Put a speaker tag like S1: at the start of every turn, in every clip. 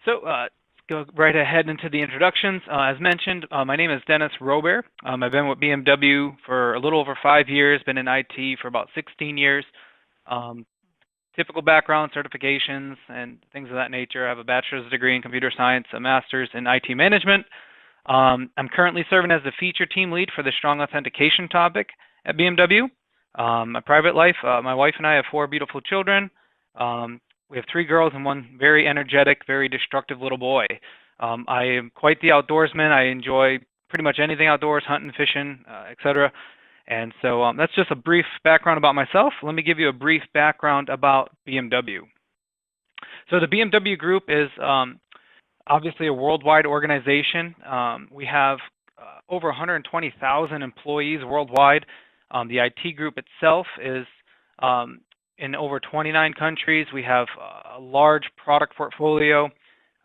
S1: Let's go right ahead into the introductions. As mentioned, my name is Dennis Robare. I've been with BMW for a little over 5 years, been in IT for about 16 years. Typical background, certifications, and things of that nature. I have a bachelor's degree in computer science, a master's in IT management. I'm currently serving as the feature team lead for the strong authentication topic at BMW. My private life, my wife and I have 4 beautiful children. We have 3 girls and 1 very energetic, very destructive little boy. I am quite the outdoorsman. I enjoy pretty much anything outdoors, hunting, fishing, etc. And so that's just a brief background about myself. Let me give you a brief background about BMW. So the BMW Group is obviously a worldwide organization. We have over 120,000 employees worldwide. The IT group itself is in over 29 countries. We have a large product portfolio,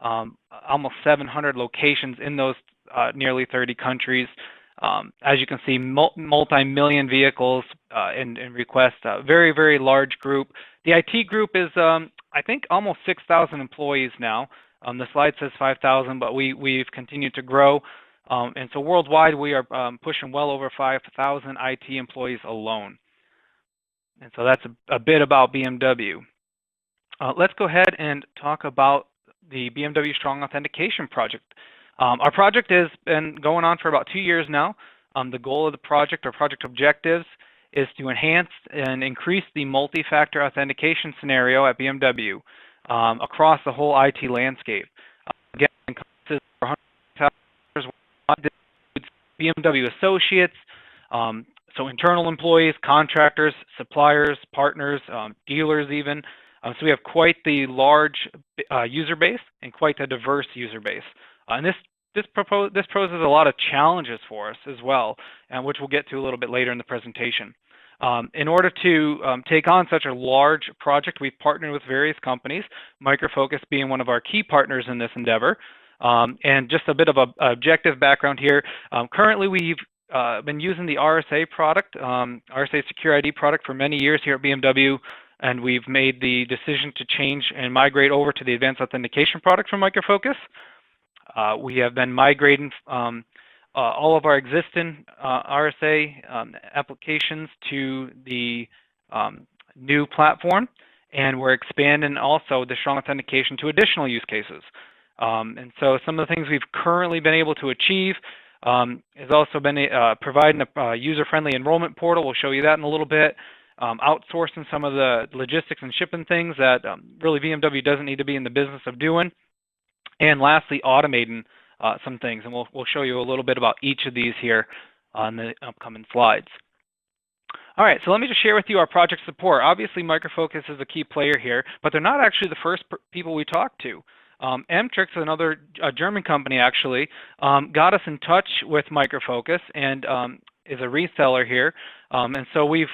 S1: almost 700 locations in those nearly 30 countries. As you can see, multi-million vehicles in request, very, very large group. The IT group is, I think, almost 6,000 employees now. The slide says 5,000, but we've continued to grow. And so worldwide, we are pushing well over 5,000 IT employees alone. And so that's a bit about BMW. Let's go ahead and talk about the BMW Strong Authentication Project. Our project has been going on for about 2 years now. The goal of the project, or project objectives, is to enhance and increase the multi-factor authentication scenario at BMW across the whole IT landscape. Again, it encompasses 100,000 BMW associates, so internal employees, contractors, suppliers, partners, dealers even. So we have quite the large user base and quite a diverse user base. And this poses a lot of challenges for us as well, and which we'll get to a little bit later in the presentation. In order to take on such a large project, we've partnered with various companies, Micro Focus being one of our key partners in this endeavor. And just a bit of an objective background here. Currently, we've been using the RSA product, RSA Secure ID product for many years here at BMW, and we've made the decision to change and migrate over to the Advanced Authentication product from Micro Focus. We have been migrating all of our existing RSA applications to the new platform, and we're expanding also the strong authentication to additional use cases. And so some of the things we've currently been able to achieve has also been providing a user-friendly enrollment portal. We'll show you that in a little bit. Outsourcing some of the logistics and shipping things that really BMW doesn't need to be in the business of doing. And lastly, automating some things, and we'll show you a little bit about each of these here on the upcoming slides. All right, so let me just share with you our project support. Obviously, Micro Focus is a key player here, but they're not actually the first people we talked to. Mtrix, another German company actually, got us in touch with Micro Focus and is a reseller here. And so we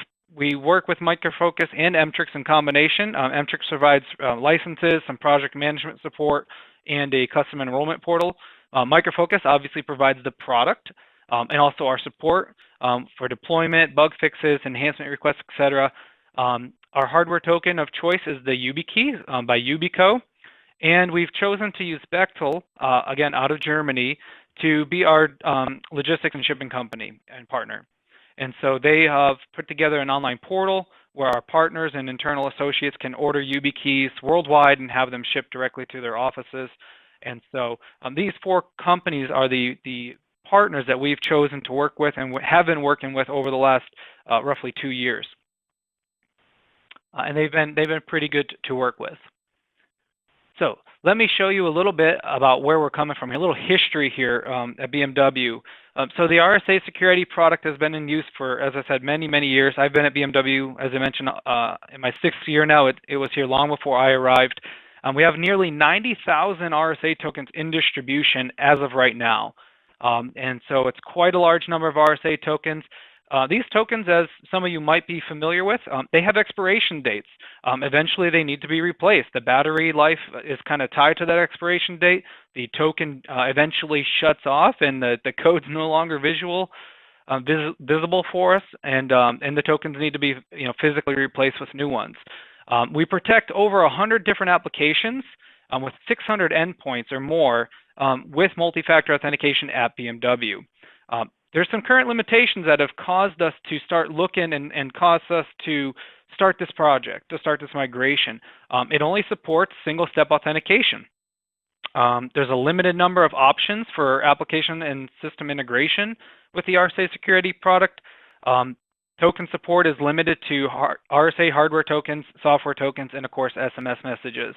S1: work with Micro Focus and Mtrix in combination. Mtrix provides licenses, some project management support, and a custom enrollment portal. Micro Focus obviously provides the product and also our support for deployment, bug fixes, enhancement requests, etc. Our hardware token of choice is the YUBIKEY by YUBIKEY, and we've chosen to use Bechtel, again out of Germany, to be our logistics and shipping company and partner. And so they have put together an online portal where our partners and internal associates can order YUBIKEYs worldwide and have them shipped directly to their offices. And so these 4 companies are the partners that we've chosen to work with and have been working with over the last roughly 2 years. And they've been pretty good to work with. So let me show you a little bit about where we're coming from, a little history here at BMW. So the RSA Secure ID product has been in use for, as I said, many, many years. I've been at BMW, as I mentioned, in my 6th year now. It was here long before I arrived. We have nearly 90,000 RSA tokens in distribution as of right now. And so it's quite a large number of RSA tokens. These tokens, as some of you might be familiar with, they have expiration dates. Eventually, they need to be replaced. The battery life is kind of tied to that expiration date. The token eventually shuts off, and the code's no longer visible for us, and the tokens need to be physically replaced with new ones. We protect over 100 different applications with 600 endpoints or more with multi-factor authentication at BMW. There's some current limitations that have caused us to start looking and caused us to start this project, to start this migration. It only supports single-step authentication. There's a limited number of options for application and system integration with the RSA security product. Token support is limited to RSA hardware tokens, software tokens, and of course SMS messages.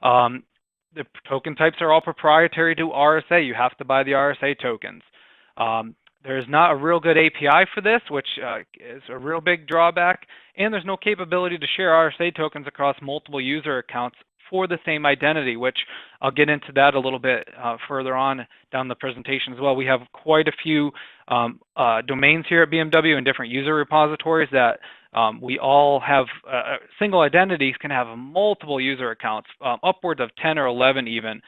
S1: The token types are all proprietary to RSA. You have to buy the RSA tokens. There's not a real good API for this, which is a real big drawback, and there's no capability to share RSA tokens across multiple user accounts for the same identity, which I'll get into that a little bit further on down the presentation as well. We have quite a few domains here at BMW and different user repositories that we all have single identities can have multiple user accounts, upwards of 10 or 11 even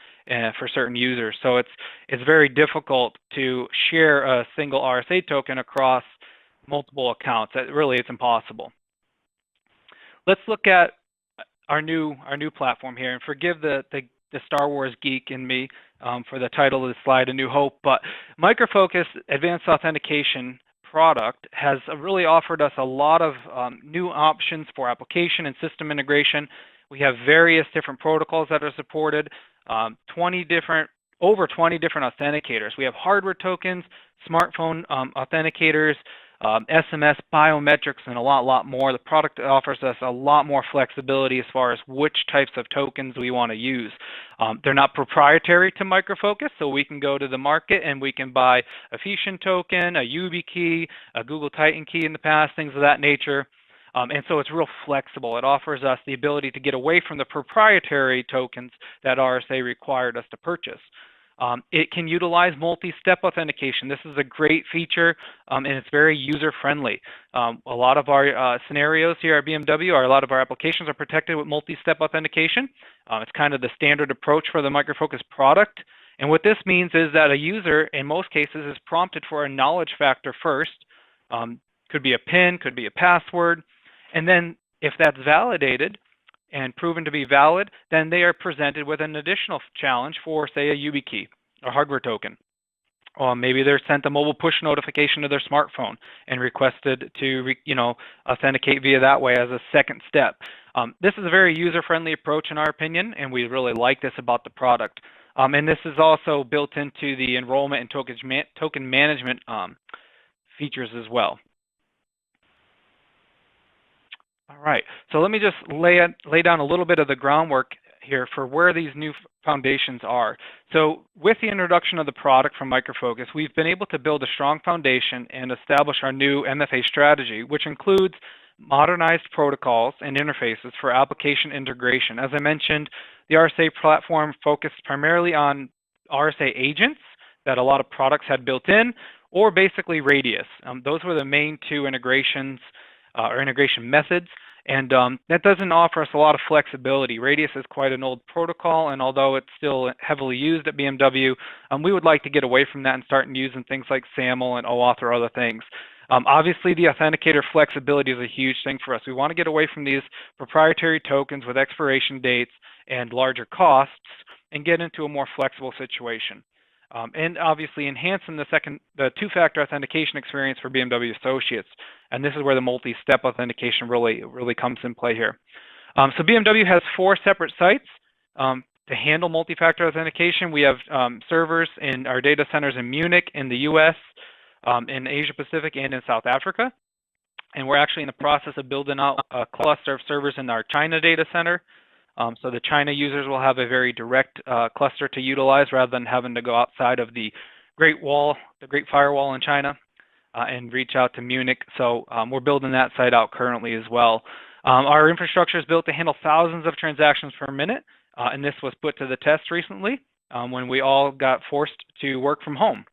S1: for certain users. So it's very difficult to share a single RSA token across multiple accounts. Really, it's impossible. Let's look at our new platform here, and forgive the Star Wars geek in me for the title of the slide, A New Hope, but Micro Focus Advanced Authentication product has really offered us a lot of new options for application and system integration. We have various different protocols that are supported, over 20 different authenticators. We have hardware tokens, smartphone authenticators, SMS, biometrics, and a lot more. The product offers us a lot more flexibility as far as which types of tokens we want to use. They're not proprietary to Micro Focus, so we can go to the market and we can buy a Fusion token, a YubiKey, a Google Titan key in the past, things of that nature. And so it's real flexible. It offers us the ability to get away from the proprietary tokens that RSA required us to purchase. It can utilize multi-step authentication. This is a great feature, and it's very user-friendly. A lot of our scenarios here at BMW, a lot of our applications are protected with multi-step authentication. It's kind of the standard approach for the Micro Focus product. And what this means is that a user, in most cases, is prompted for a knowledge factor first. Could be a PIN, could be a password. And then if that's validated and proven to be valid, then they are presented with an additional challenge for, say, a YubiKey, a hardware token. Or maybe they're sent a mobile push notification to their smartphone and requested to, authenticate via that way as a second step. This is a very user-friendly approach in our opinion, and we really like this about the product. And this is also built into the enrollment and token management features as well. All right, so let me just lay down a little bit of the groundwork here for where these new foundations are. So with the introduction of the product from Micro Focus, we've been able to build a strong foundation and establish our new MFA strategy, which includes modernized protocols and interfaces for application integration. As I mentioned, the RSA platform focused primarily on RSA agents that a lot of products had built in, or basically Radius. Those were the main two integrations or integration methods, and that doesn't offer us a lot of flexibility. Radius is quite an old protocol, and although it's still heavily used at BMW, we would like to get away from that and start using things like SAML and OAuth or other things. Obviously, the authenticator flexibility is a huge thing for us. We want to get away from these proprietary tokens with expiration dates and larger costs and get into a more flexible situation. And obviously enhancing the two-factor authentication experience for BMW associates. And this is where the multi-step authentication really comes in play here. So BMW has 4 separate sites to handle multi-factor authentication. We have servers in our data centers in Munich, in the US, in Asia Pacific, and in South Africa. And we're actually in the process of building out a cluster of servers in our China data center. So the China users will have a very direct cluster to utilize rather than having to go outside of the Great Firewall in China and reach out to Munich. So we're building that site out currently as well. Our infrastructure is built to handle thousands of transactions per minute, and this was put to the test recently when we all got forced to work from home.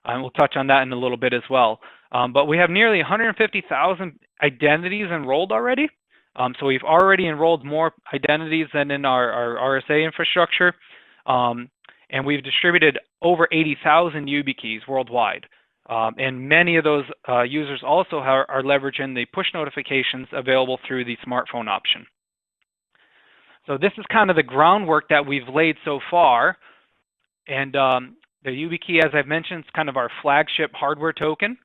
S1: And we'll touch on that in a little bit as well. But we have nearly 150,000 identities enrolled already. So we've already enrolled more identities than in our RSA infrastructure, and we've distributed over 80,000 YubiKeys worldwide. And many of those users also are leveraging the push notifications available through the smartphone option. So this is kind of the groundwork that we've laid so far. And the YUBIKEY, as I've mentioned, is kind of our flagship hardware token.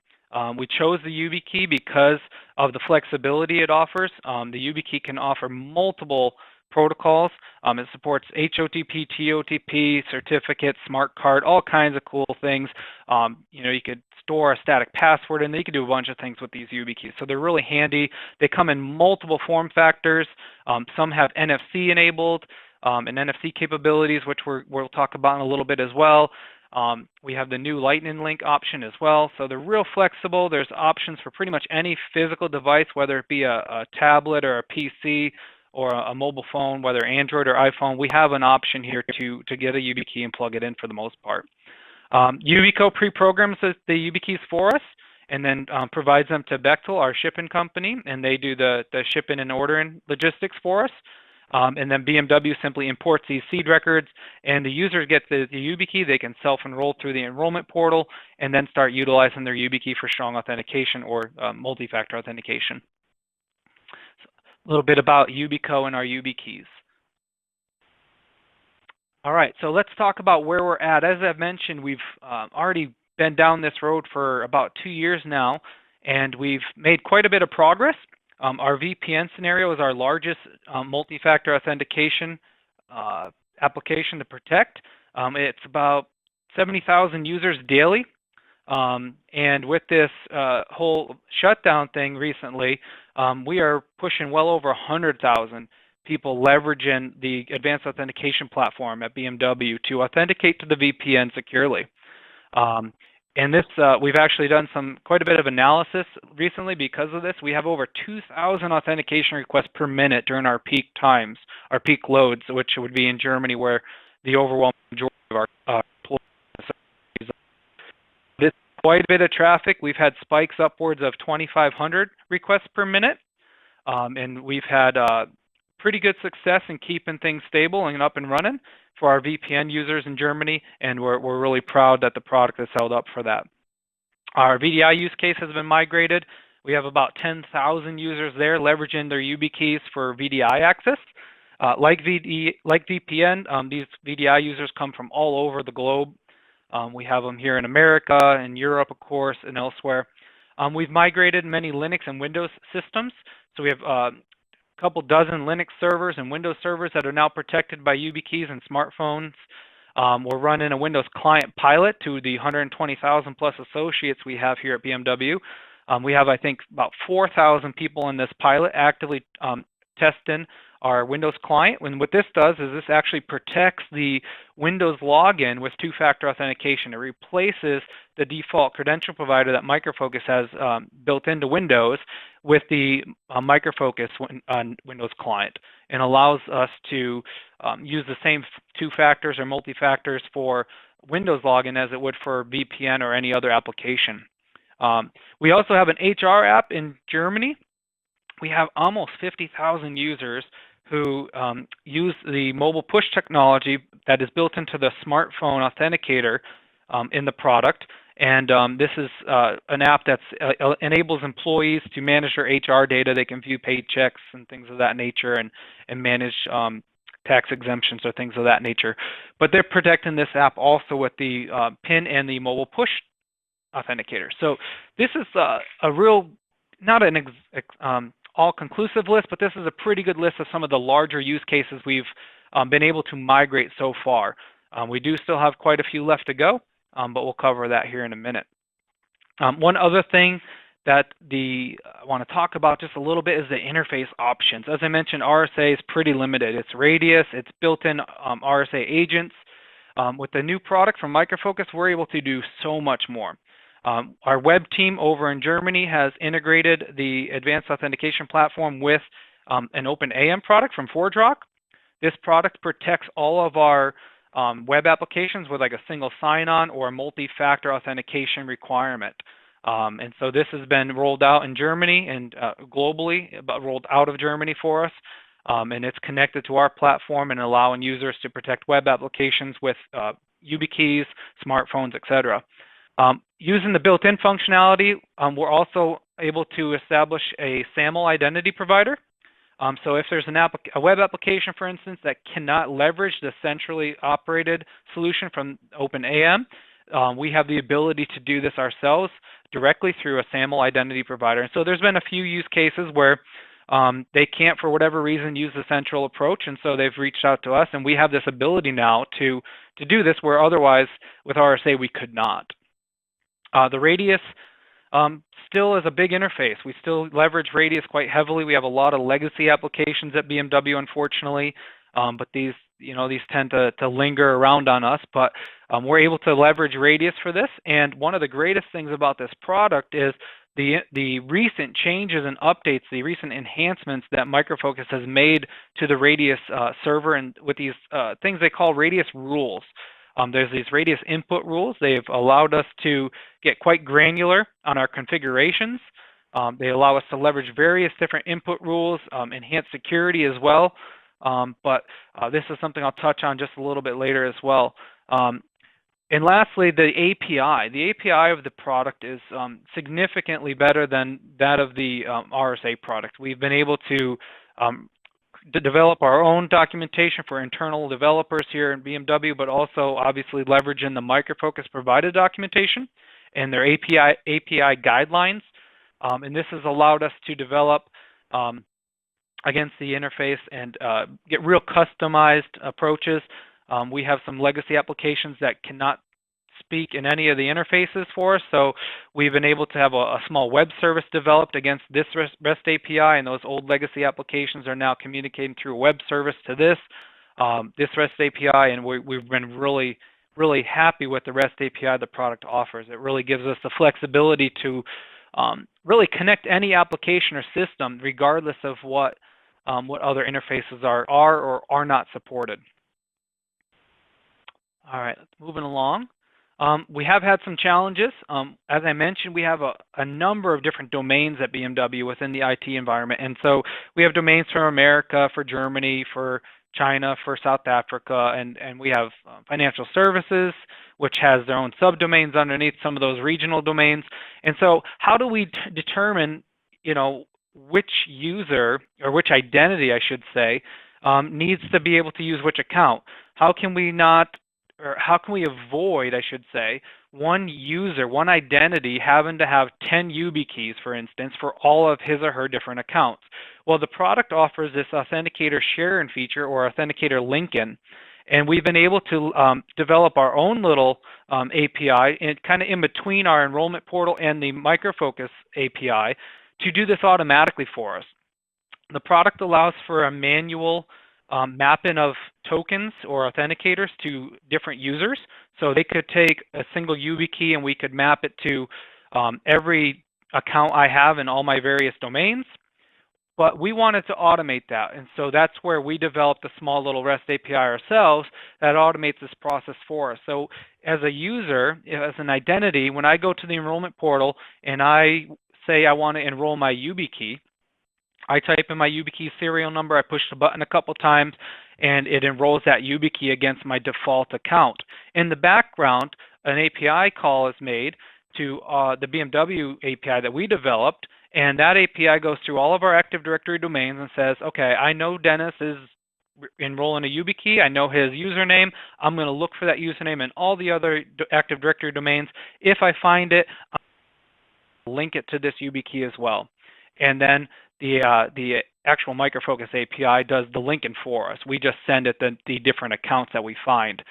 S1: We chose the YUBIKEY because of the flexibility it offers. The YUBIKEY can offer multiple protocols. It supports HOTP, TOTP, certificate, smart card, all kinds of cool things. You could store a static password in there. You can do a bunch of things with these YUBIKEYs. So they're really handy. They come in multiple form factors. Some have NFC enabled and NFC capabilities, which we'll talk about in a little bit as well. We have the new Lightning Link option as well. So they're real flexible. There's options for pretty much any physical device, whether it be a tablet or a PC or a mobile phone, whether Android or iPhone. We have an option here to get a YUBIKEY and plug it in for the most part. Yubico pre-programs the YUBIKEYs for us and then provides them to Bechtel, our shipping company, and they do the shipping and ordering logistics for us. And then BMW simply imports these seed records, and the users get the YUBIKEY. They can self-enroll through the enrollment portal and then start utilizing their YUBIKEY for strong authentication or multi-factor authentication. So a little bit about Yubico and our YUBIKEYs. All right, so let's talk about where we're at. As I've mentioned, we've already been down this road for about 2 years now, and we've made quite a bit of progress. Our VPN scenario is our largest multi-factor authentication application to protect. It's about 70,000 users daily. And with this whole shutdown thing recently, we are pushing well over 100,000 people leveraging the advanced authentication platform at BMW to authenticate to the VPN securely. And this, we've actually done quite a bit of analysis recently because of this. We have over 2,000 authentication requests per minute during our peak times, our peak loads, which would be in Germany, where the overwhelming majority of our employees. This is quite a bit of traffic. We've had spikes upwards of 2,500 requests per minute, and we've had pretty good success in keeping things stable and up and running for our VPN users in Germany, and we're really proud that the product has held up for that. Our VDI use case has been migrated. We have about 10,000 users there leveraging their YUBIKEYs for VDI access. Like VPN, these VDI users come from all over the globe. We have them here in America, in Europe, of course, and elsewhere. We've migrated many Linux and Windows systems. So we have a couple dozen Linux servers and Windows servers that are now protected by YUBIKEYs and smartphones. We're running a Windows client pilot to the 120,000 plus associates we have here at BMW. We have, I think, about 4,000 people in this pilot actively testing our Windows client. And what this does is this actually protects the Windows login with two-factor authentication. It replaces the default credential provider that Micro Focus has built into Windows with the Micro Focus on Windows client, and allows us to use the same two factors or multi-factors for Windows login as it would for VPN or any other application. We also have an HR app in Germany. We have almost 50,000 users who use the mobile push technology that is built into the smartphone authenticator in the product. And this is an app that enables employees to manage their HR data. They can view paychecks and things of that nature, and manage tax exemptions or things of that nature. But they're protecting this app also with the PIN and the mobile push authenticator. So this is a real, not an all-conclusive list, but this is a pretty good list of some of the larger use cases we've been able to migrate so far. We do still have quite a few left to go, but we'll cover that here in a minute. One other thing that I want to talk about just a little bit is the interface options. As I mentioned, RSA is pretty limited. It's Radius, it's built-in RSA agents. With the new product from Micro Focus, we're able to do so much more. Our web team over in Germany has integrated the advanced authentication platform with an open AM product from ForgeRock. This product protects all of our web applications with like a single sign-on or a multi-factor authentication requirement. And so this has been rolled out in Germany and globally, but rolled out of Germany for us. And it's connected to our platform and allowing users to protect web applications with YubiKeys, smartphones, etc. Using the built-in functionality, we're also able to establish a SAML identity provider. So if there's a web application, for instance, that cannot leverage the centrally operated solution from OpenAM, we have the ability to do this ourselves directly through a SAML identity provider. And so there's been a few use cases where they can't, for whatever reason, use the central approach, and so they've reached out to us, and we have this ability now to do this where otherwise with RSA we could not. The Radius still is a big interface. We still leverage Radius quite heavily. We have a lot of legacy applications at BMW, unfortunately, but these tend to linger around on us. But we're able to leverage Radius for this. And one of the greatest things about this product is the recent changes and updates, the recent enhancements that Micro Focus has made to the Radius server, and with these things they call Radius rules. There's these Radius input rules. They've allowed us to get quite granular on our configurations. They allow us to leverage various different input rules, enhance security as well. But this is something I'll touch on just a little bit later as well. And lastly, the API. The API of the product is significantly better than that of the RSA product. We've been able to develop our own documentation for internal developers here in BMW, but also obviously leveraging the Micro Focus provided documentation and their API guidelines. And this has allowed us to develop against the interface and get real customized approaches. We have some legacy applications that cannot speak in any of the interfaces for us, so we've been able to have a small web service developed against this REST API, and those old legacy applications are now communicating through a web service to this REST API, and we've been really happy with the REST API the product offers. It really gives us the flexibility to really connect any application or system regardless of what other interfaces are or are not supported. All right, moving along. We have had some challenges. As I mentioned, we have a number of different domains at BMW within the IT environment. And so we have domains for America, for Germany, for China, for South Africa, and we have financial services, which has their own subdomains underneath some of those regional domains. And so how do we determine, which user, or which identity, I should say, needs to be able to use which account? How can we avoid, I should say, one user, one identity having to have 10 YubiKeys, for instance, for all of his or her different accounts? Well, the product offers this Authenticator Share-In feature, or Authenticator Link-In, and we've been able to develop our own little API kind of in between our enrollment portal and the Micro Focus API to do this automatically for us. The product allows for a manual mapping of tokens or authenticators to different users. So they could take a single YubiKey and we could map it to every account I have in all my various domains. But we wanted to automate that. And so that's where we developed a small little REST API ourselves that automates this process for us. So as a user, as an identity, when I go to the enrollment portal and I say I want to enroll my YubiKey, I type in my YubiKey serial number, I push the button a couple times, and it enrolls that YubiKey against my default account. In the background, an API call is made to the BMW API that we developed, and that API goes through all of our Active Directory domains and says, okay, I know Dennis is enrolling a YubiKey, I know his username, I'm going to look for that username in all the other Active Directory domains. If I find it, I'll link it to this YubiKey as well. And then the actual Micro Focus API does the linking for us. We just send it the different accounts that we find.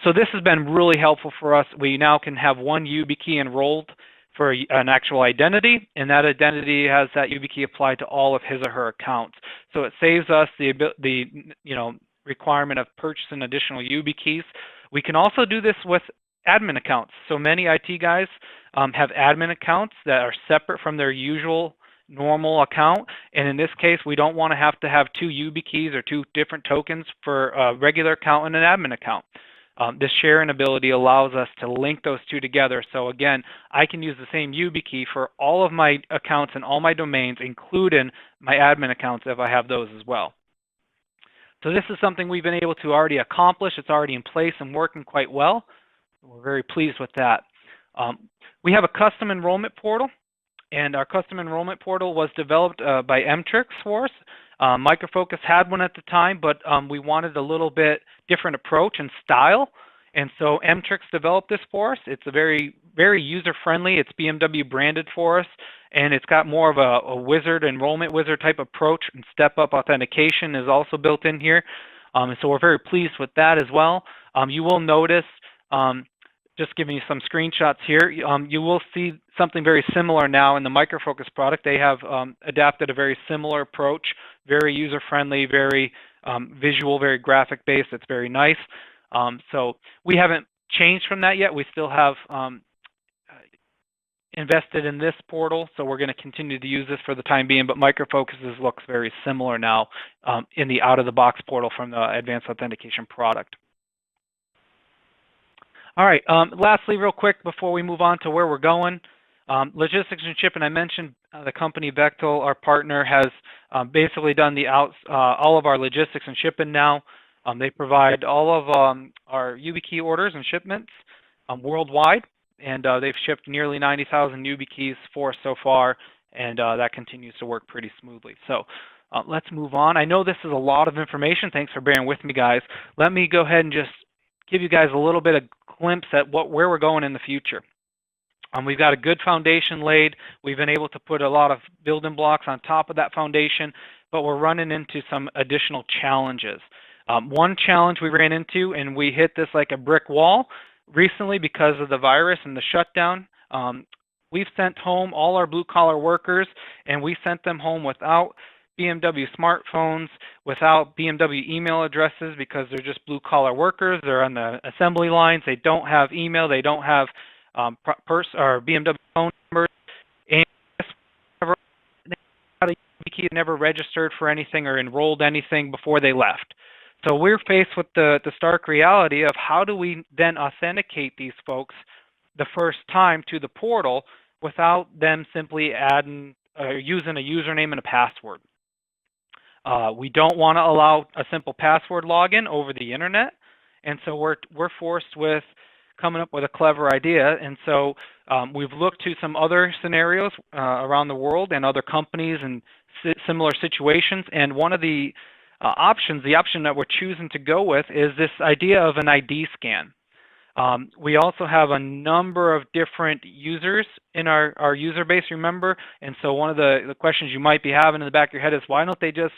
S1: So this has been really helpful for us. We now can have one YubiKey enrolled for an actual identity, and that identity has that YubiKey applied to all of his or her accounts. So it saves us the requirement of purchasing additional YubiKeys. We can also do this with admin accounts. So many IT guys have admin accounts that are separate from their usual normal account, and in this case we don't want to have two YubiKeys or two different tokens for a regular account and an admin account. This sharing ability allows us to link those two together. So again, I can use the same YubiKey for all of my accounts and all my domains, including my admin accounts if I have those as well. So this is something we've been able to already accomplish. It's already in place and working quite well. We're very pleased with that. We have a custom enrollment portal, and our custom enrollment portal was developed by Mtrix for us. Micro Focus had one at the time, but we wanted a little bit different approach and style. And so Mtrix developed this for us. It's a very user-friendly. It's BMW branded for us, and it's got more of a wizard, enrollment wizard type approach, and step-up authentication is also built in here. And so we're very pleased with that as well. You will notice, just giving you some screenshots here, you will see something very similar now in the Micro Focus product. They have adapted a very similar approach, very user-friendly, very visual, very graphic-based. It's very nice. So we haven't changed from that yet. We still have invested in this portal, so we're going to continue to use this for the time being, but Micro Focus looks very similar now in the out-of-the-box portal from the Advanced Authentication product. All right, lastly, real quick before we move on to where we're going, logistics and shipping. I mentioned the company Bechtel, our partner, has basically done all of our logistics and shipping now. They provide all of our YubiKey orders and shipments worldwide, and they've shipped nearly 90,000 YubiKeys for us so far, and that continues to work pretty smoothly. So let's move on. I know this is a lot of information. Thanks for bearing with me, guys. Let me go ahead and just give you guys a little bit of glimpse at where we're going in the future. We've got a good foundation laid. We've been able to put a lot of building blocks on top of that foundation, but we're running into some additional challenges. One challenge we ran into, and we hit this like a brick wall recently because of the virus and the shutdown. We've sent home all our blue-collar workers, and we sent them home without BMW smartphones, without BMW email addresses, because they're just blue-collar workers. They're on the assembly lines. They don't have email. They don't have or BMW phone numbers, and they never registered for anything or enrolled anything before they left. So we're faced with the stark reality of how do we then authenticate these folks the first time to the portal without them simply adding using a username and a password. We don't want to allow a simple password login over the internet, and so we're forced with coming up with a clever idea. And so we've looked to some other scenarios around the world and other companies and similar situations, and one of the option that we're choosing to go with is this idea of an ID scan. We also have a number of different users in our user base, remember, and so one of the questions you might be having in the back of your head is, why don't they just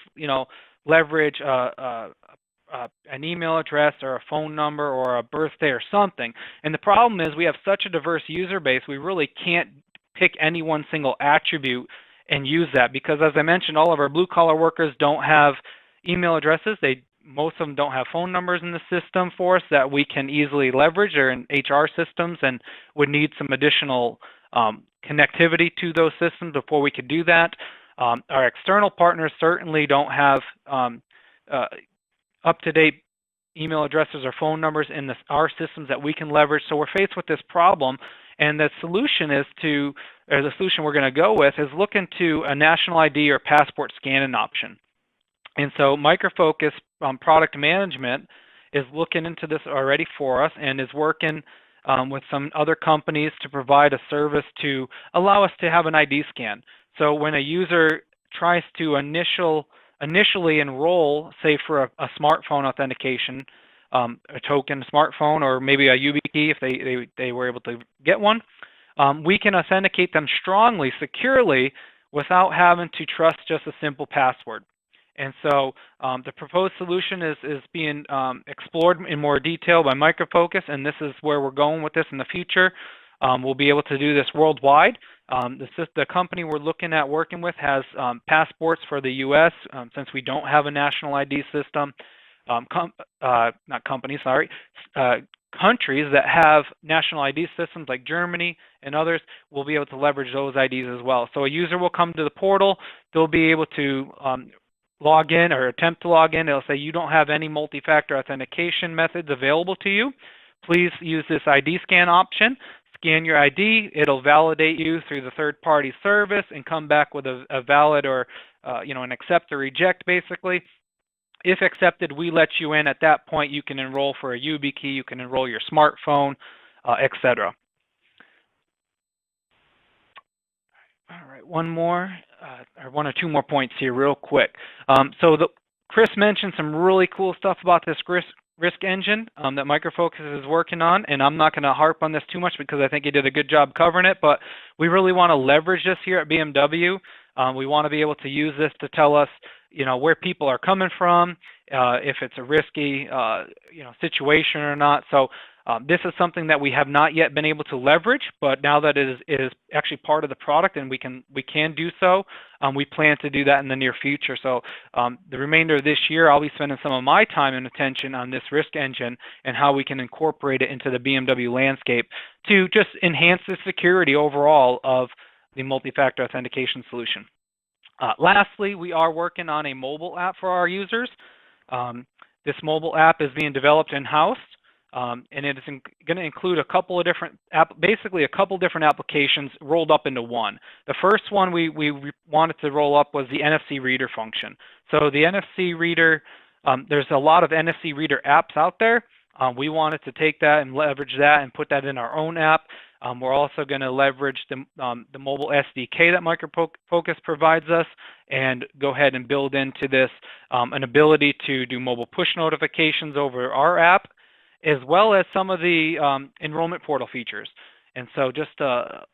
S1: leverage an email address or a phone number or a birthday or something? And the problem is we have such a diverse user base, we really can't pick any one single attribute and use that, because as I mentioned, all of our blue-collar workers don't have email addresses. Most of them don't have phone numbers in the system for us that we can easily leverage. They're in HR systems and would need some additional connectivity to those systems before we could do that. Our external partners certainly don't have up-to-date email addresses or phone numbers in our systems that we can leverage. So we're faced with this problem, and the solution the solution we're going to go with is look into a national ID or passport scanning option. And so Micro Focus Product Management is looking into this already for us and is working with some other companies to provide a service to allow us to have an ID scan. So when a user tries to initially enroll, say for a smartphone authentication, a token smartphone, or maybe a YubiKey if they were able to get one, we can authenticate them strongly, securely, without having to trust just a simple password. And so the proposed solution is being explored in more detail by Micro Focus, and this is where we're going with this in the future. We'll be able to do this worldwide. The company we're looking at working with has passports for the U.S. Since we don't have a national ID system. Countries that have national ID systems like Germany and others will be able to leverage those IDs as well. So a user will come to the portal. They'll be able to log in or attempt to log in. It'll say you don't have any multi-factor authentication methods available to you. Please use this ID scan option. Scan your ID. It'll validate you through the third-party service and come back with a valid or an accept or reject, basically. If accepted, we let you in. At that point, you can enroll for a YubiKey. You can enroll your smartphone, etc. All right, one more, or one or two more points here real quick. Chris mentioned some really cool stuff about this risk engine that Micro Focus is working on, and I'm not going to harp on this too much because I think he did a good job covering it, but we really want to leverage this here at BMW. We want to be able to use this to tell us, where people are coming from, if it's a risky, situation or not. So this is something that we have not yet been able to leverage, but now that it is actually part of the product and we can do so, we plan to do that in the near future. So the remainder of this year, I'll be spending some of my time and attention on this risk engine and how we can incorporate it into the BMW landscape to just enhance the security overall of the multi-factor authentication solution. Lastly, we are working on a mobile app for our users. This mobile app is being developed in-house. And it is going to include a couple of different, basically a couple different applications rolled up into one. The first one we wanted to roll up was the NFC reader function. So the NFC reader, there's a lot of NFC reader apps out there. We wanted to take that and leverage that and put that in our own app. We're also going to leverage the mobile SDK that Micro Focus provides us and go ahead and build into this an ability to do mobile push notifications over our app, as well as some of the enrollment portal features. And so just a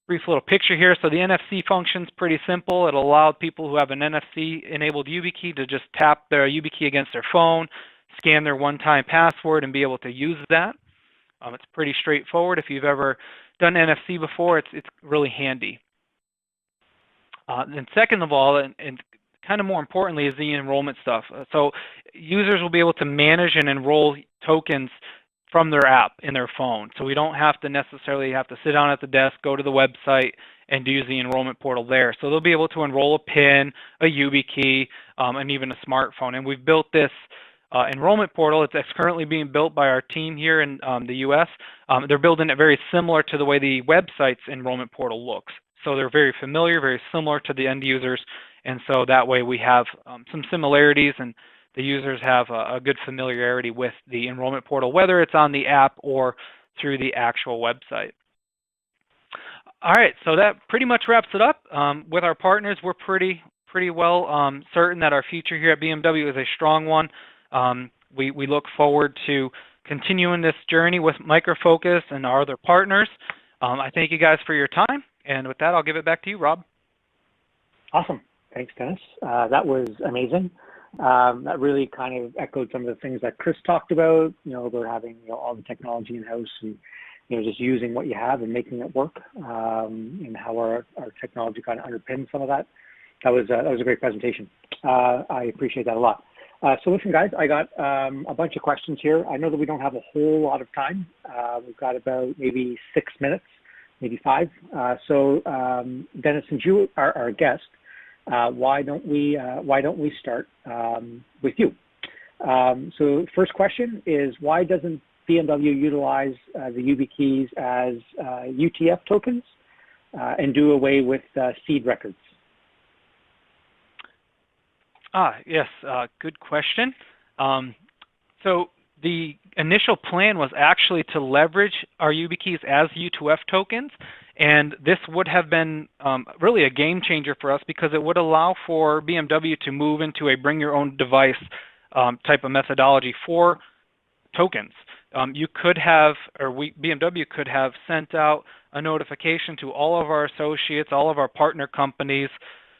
S1: brief little picture here. So the NFC function is pretty simple. It'll allow people who have an NFC-enabled YubiKey to just tap their YubiKey against their phone, scan their one-time password, and be able to use that. It's pretty straightforward. If you've ever done NFC before, it's really handy. And second of all, and kind of more importantly, is the enrollment stuff. So users will be able to manage and enroll tokens from their app in their phone. So we don't have to necessarily have to sit down at the desk, go to the website, and use the enrollment portal there. So they'll be able to enroll a PIN, a YubiKey, and even a smartphone. And we've built this enrollment portal. It's currently being built by our team here in the U.S. They're building it very similar to the way the website's enrollment portal looks. So they're very familiar, very similar to the end users. And so that way we have some similarities, and the users have a good familiarity with the enrollment portal, whether it's on the app or through the actual website. All right, so that pretty much wraps it up. With our partners, we're pretty well certain that our future here at BMW is a strong one. We look forward to continuing this journey with Micro Focus and our other partners. I thank you guys for your time, and with that, I'll give it back to you, Rob.
S2: Awesome. Thanks, Dennis. That was amazing. That really kind of echoed some of the things that Chris talked about, about having all the technology in-house and just using what you have and making it work, and how our technology kind of underpins some of that. That was a great presentation. I appreciate that a lot. So listen, guys, I got a bunch of questions here. I know that we don't have a whole lot of time. We've got about maybe 6 minutes, maybe 5. So Dennis, since you are our guest, why don't we start with you? So first question is, why doesn't BMW utilize the YubiKeys as UTF tokens and do away with seed records?
S1: Yes, good question. So the initial plan was actually to leverage our YubiKeys as U2F tokens, and this would have been really a game changer for us because it would allow for BMW to move into a bring your own device type of methodology for tokens. You could have, or BMW could have sent out a notification to all of our associates, all of our partner companies,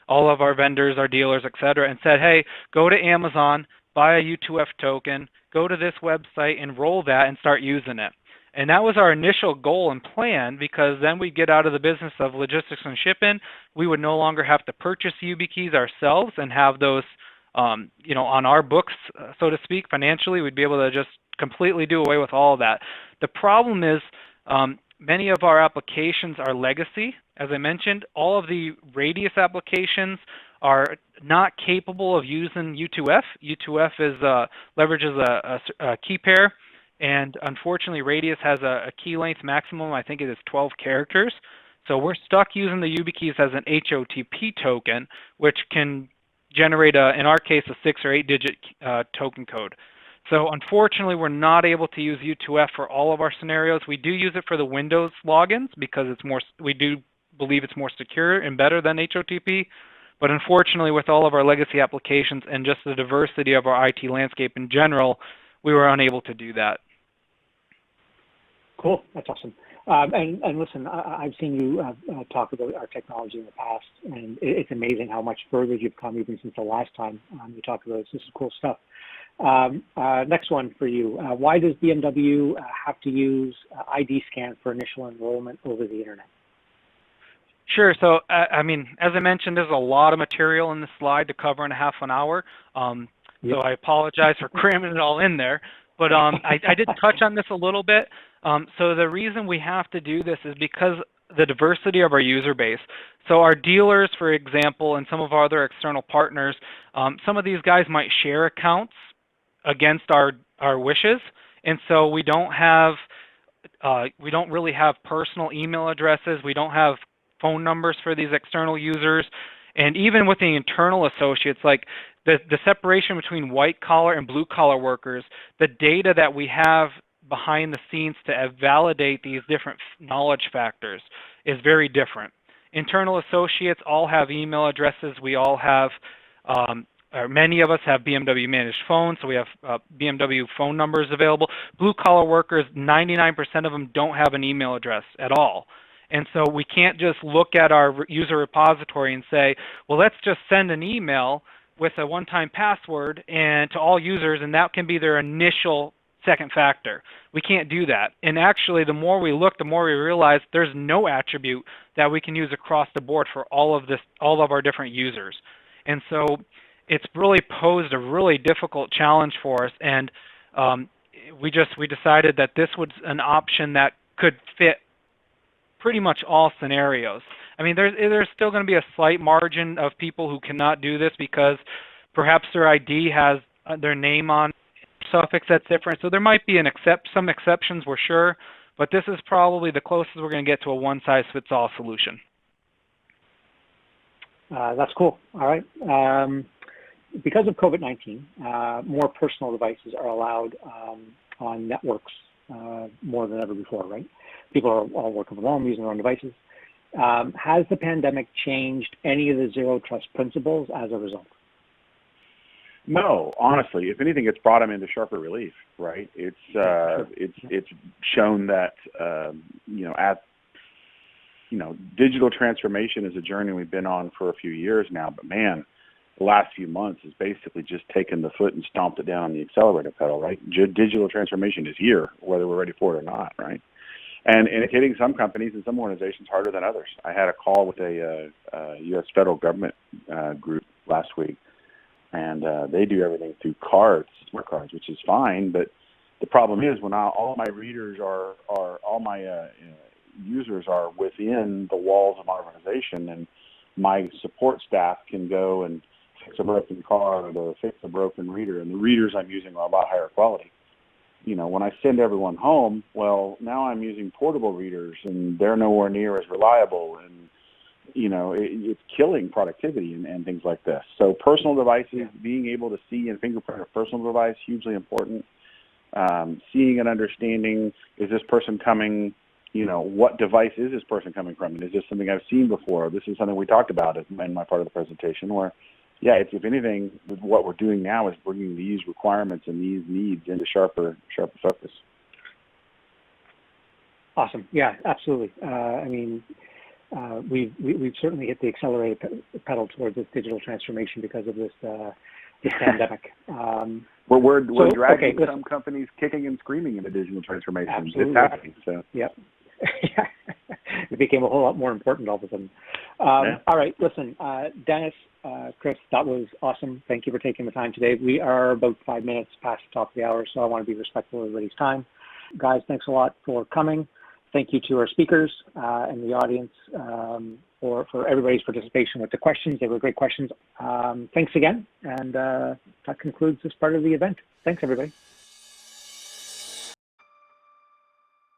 S1: all of our vendors, our dealers, et cetera, and said, hey, go to Amazon, buy a U2F token, go to this website, enroll that, and start using it. And that was our initial goal and plan, because then we get out of the business of logistics and shipping. We would no longer have to purchase YubiKeys ourselves and have those on our books, so to speak, financially. We'd be able to just completely do away with all of that. The problem is many of our applications are legacy. As I mentioned, all of the Radius applications are not capable of using U2F. U2F leverages a key pair, and unfortunately Radius has a key length maximum, I think it is 12 characters. So we're stuck using the YubiKeys as an HOTP token, which can generate, in our case, a 6 or 8 digit token code. So unfortunately, we're not able to use U2F for all of our scenarios. We do use it for the Windows logins because it's more. We do believe it's more secure and better than HOTP. But unfortunately, with all of our legacy applications and just the diversity of our IT landscape in general, we were unable to do that.
S2: Cool, that's awesome. And listen, I've seen you talk about our technology in the past, and it's amazing how much further you've come even since the last time you talked about this. This is cool stuff. Next one for you. Why does BMW have to use ID scan for initial enrollment over the internet?
S1: Sure. So, I mean, as I mentioned, there's a lot of material in this slide to cover in a half an hour. So I apologize for cramming it all in there. But I did touch on this a little bit. So the reason we have to do this is because the diversity of our user base. So our dealers, for example, and some of our other external partners, some of these guys might share accounts against our wishes. And so we don't really have personal email addresses. We don't have phone numbers for these external users. And even with the internal associates, like the separation between white collar and blue collar workers, the data that we have behind the scenes to validate these different knowledge factors is very different. Internal associates all have email addresses. We all have, or many of us have BMW managed phones, so we have BMW phone numbers available. Blue collar workers, 99% of them don't have an email address at all. And so we can't just look at our user repository and say, well, let's just send an email with a one-time password and to all users, and that can be their initial second factor. We can't do that. And actually, the more we look, the more we realize there's no attribute that we can use across the board for all of our different users. And so it's really posed a really difficult challenge for us. And we decided that this was an option that could fit pretty much all scenarios. I mean, there's still going to be a slight margin of people who cannot do this because perhaps their ID has their name on suffix that's different. So there might be some exceptions, we're sure, but this is probably the closest we're going to get to a one-size-fits-all solution.
S2: That's cool. All right. Because of COVID-19, more personal devices are allowed on networks more than ever before, right? People are all working from home, using their own devices. Has the pandemic changed any of the zero trust principles as a result?
S3: No, honestly, if anything, it's brought them into sharper relief, right? It's shown that digital transformation is a journey we've been on for a few years now, but man, the last few months has basically just taken the foot and stomped it down on the accelerator pedal, right? Digital transformation is here, whether we're ready for it or not, right? And it's hitting some companies and some organizations harder than others. I had a call with a U.S. federal government group last week, and they do everything through cards, smart cards, which is fine. But the problem is when all my readers all my users are within the walls of my organization, and my support staff can go and fix a broken card or fix a broken reader, and the readers I'm using are a lot higher quality. You know, when I send everyone home, well, now I'm using portable readers, and they're nowhere near as reliable, and you know, it's killing productivity and things like this. So personal devices, being able to see and fingerprint a personal device, hugely important. Seeing and understanding, is this person coming, you know, what device is this person coming from? And is this something I've seen before? This is something we talked about in my part of the presentation where, yeah, if anything, what we're doing now is bringing these requirements and these needs into sharper focus. Awesome.
S2: Yeah, absolutely. I mean, we've certainly hit the accelerator pedal towards this digital transformation because of this pandemic.
S3: We're dragging some companies kicking and screaming into digital transformation.
S2: Absolutely.
S3: It's happening. So.
S2: Yep. It became a whole lot more important all of a sudden. All right, listen, Dennis, Chris, that was awesome. Thank you for taking the time today. We are about 5 minutes past the top of the hour, so I want to be respectful of everybody's time. Guys, thanks a lot for coming. Thank you to our speakers and the audience for everybody's participation with the questions. They were great questions. Thanks again, and that concludes this part of the event. Thanks, everybody.